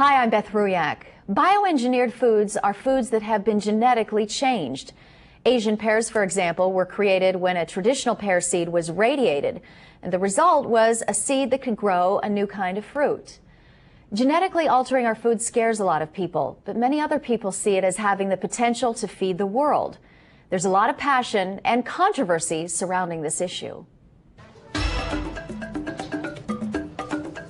Hi, I'm Beth Ruyak. Bioengineered foods are foods that have been genetically changed. Asian pears, for example, were created when a traditional pear seed was radiated, and the result was a seed that could grow a new kind of fruit. Genetically altering our food scares a lot of people, but many other people see it as having the potential to feed the world. There's a lot of passion and controversy surrounding this issue.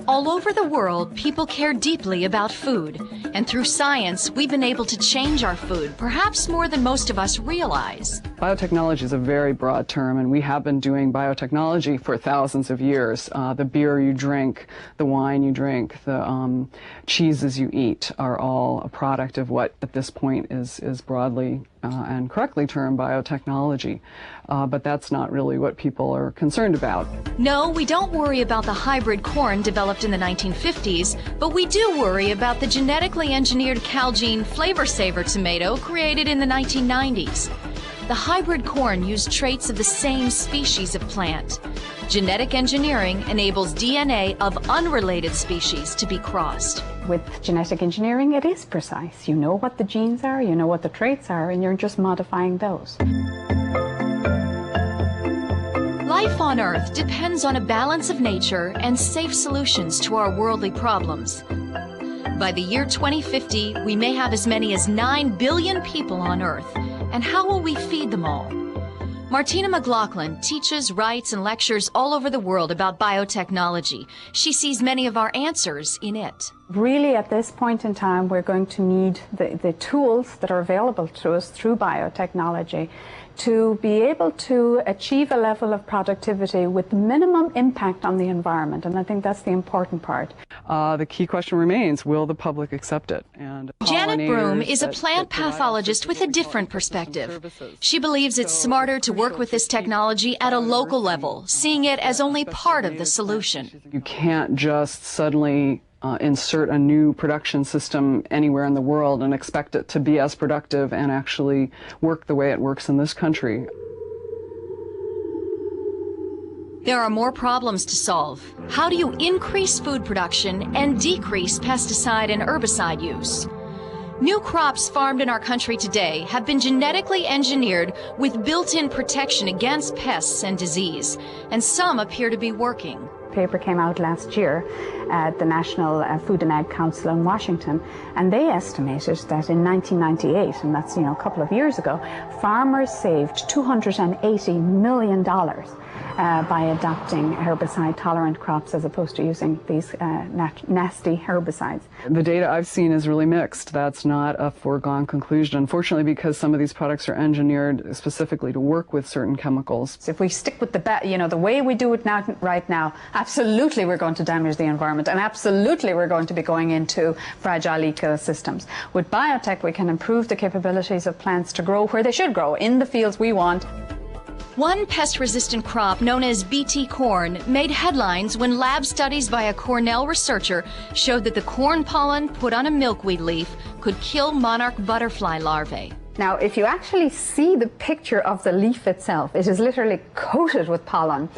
All over the world, people care deeply about food. And through science, we've been able to change our food, perhaps more than most of us realize. Biotechnology is a very broad term, and we have been doing biotechnology for thousands of years. The beer you drink, the wine you drink, the cheeses you eat are all a product of what at this point is broadly and correctly termed biotechnology. But that's not really what people are concerned about. No, we don't worry about the hybrid corn developed in the 1950s, but we do worry about the genetically engineered Calgene flavor saver tomato created in the 1990s. The hybrid corn used traits of the same species of plant. Genetic engineering enables DNA of unrelated species to be crossed. With genetic engineering, it is precise. You know what the genes are, you know what the traits are, and you're just modifying those. Life on Earth depends on a balance of nature and safe solutions to our worldly problems. By the year 2050, we may have as many as 9 billion people on Earth. And how will we feed them all? Martina McLaughlin teaches, writes, and lectures all over the world about biotechnology. She sees many of our answers in it. Really, at this point in time, we're going to need the tools that are available to us through biotechnology to be able to achieve a level of productivity with minimum impact on the environment. And I think that's the important part. The key question remains, will the public accept it? And Janet Broom is a plant pathologist with a different perspective. She believes it's smarter to work with this technology at a local level, seeing it as only part of the solution. You can't just suddenly insert a new production system anywhere in the world and expect it to be as productive and actually work the way it works in this country. There are more problems to solve. How do you increase food production and decrease pesticide and herbicide use? New crops farmed in our country today have been genetically engineered with built-in protection against pests and disease, and some appear to be working. Paper came out last year at the National Food and Ag Council in Washington, and they estimated that in 1998, and that's a couple of years ago, farmers saved $280 million by adopting herbicide-tolerant crops as opposed to using these nasty herbicides. The data I've seen is really mixed. That's not a foregone conclusion, unfortunately, because some of these products are engineered specifically to work with certain chemicals. So if we stick with the way we do it right now, absolutely we're going to damage the environment, and absolutely we're going to be going into fragile ecosystems. With biotech, we can improve the capabilities of plants to grow where they should grow, in the fields we want. One pest-resistant crop known as Bt corn made headlines when lab studies by a Cornell researcher showed that the corn pollen put on a milkweed leaf could kill monarch butterfly larvae. Now, if you actually see the picture of the leaf itself, it is literally coated with pollen.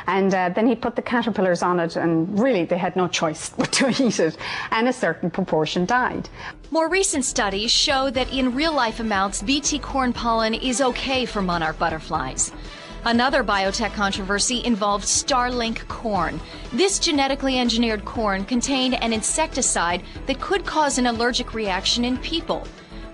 And then he put the caterpillars on it, and really they had no choice but to eat it. And a certain proportion died. More recent studies show that in real-life amounts, Bt corn pollen is okay for monarch butterflies. Another biotech controversy involved Starlink corn. This genetically engineered corn contained an insecticide that could cause an allergic reaction in people.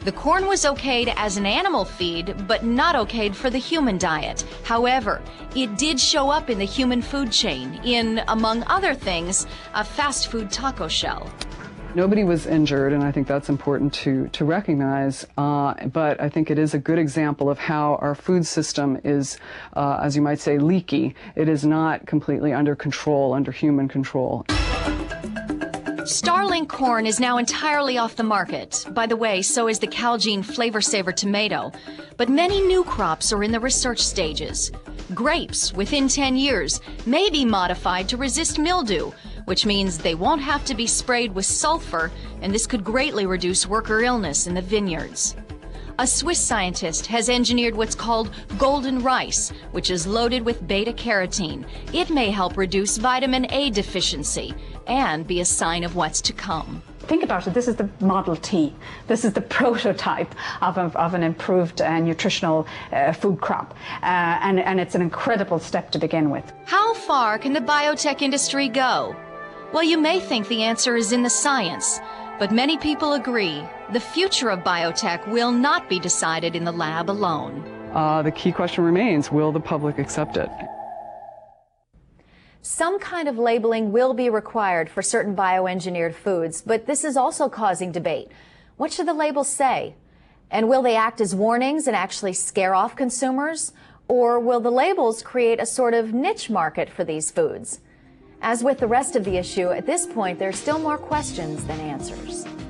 The corn was okayed as an animal feed, but not okayed for the human diet. However, it did show up in the human food chain in, among other things, a fast food taco shell. Nobody was injured, and I think that's important to recognize, but I think it is a good example of how our food system is, as you might say, leaky. It is not completely under control, under human control. Starlink corn is now entirely off the market. By the way, so is the Calgene flavor saver tomato. But many new crops are in the research stages. Grapes, within 10 years, may be modified to resist mildew, which means they won't have to be sprayed with sulfur, and this could greatly reduce worker illness in the vineyards. A Swiss scientist has engineered what's called golden rice, which is loaded with beta-carotene. It may help reduce vitamin A deficiency and be a sign of what's to come. think about it, this is the Model T. This is the prototype of an improved nutritional food crop. And it's an incredible step to begin with. How far can the biotech industry go? Well, you may think the answer is in the science, but many people agree the future of biotech will not be decided in the lab alone. The key question remains, will the public accept it? Some kind of labeling will be required for certain bioengineered foods, but this is also causing debate. What should the labels say? And will they act as warnings and actually scare off consumers? Or will the labels create a sort of niche market for these foods? As with the rest of the issue, at this point, there are still more questions than answers.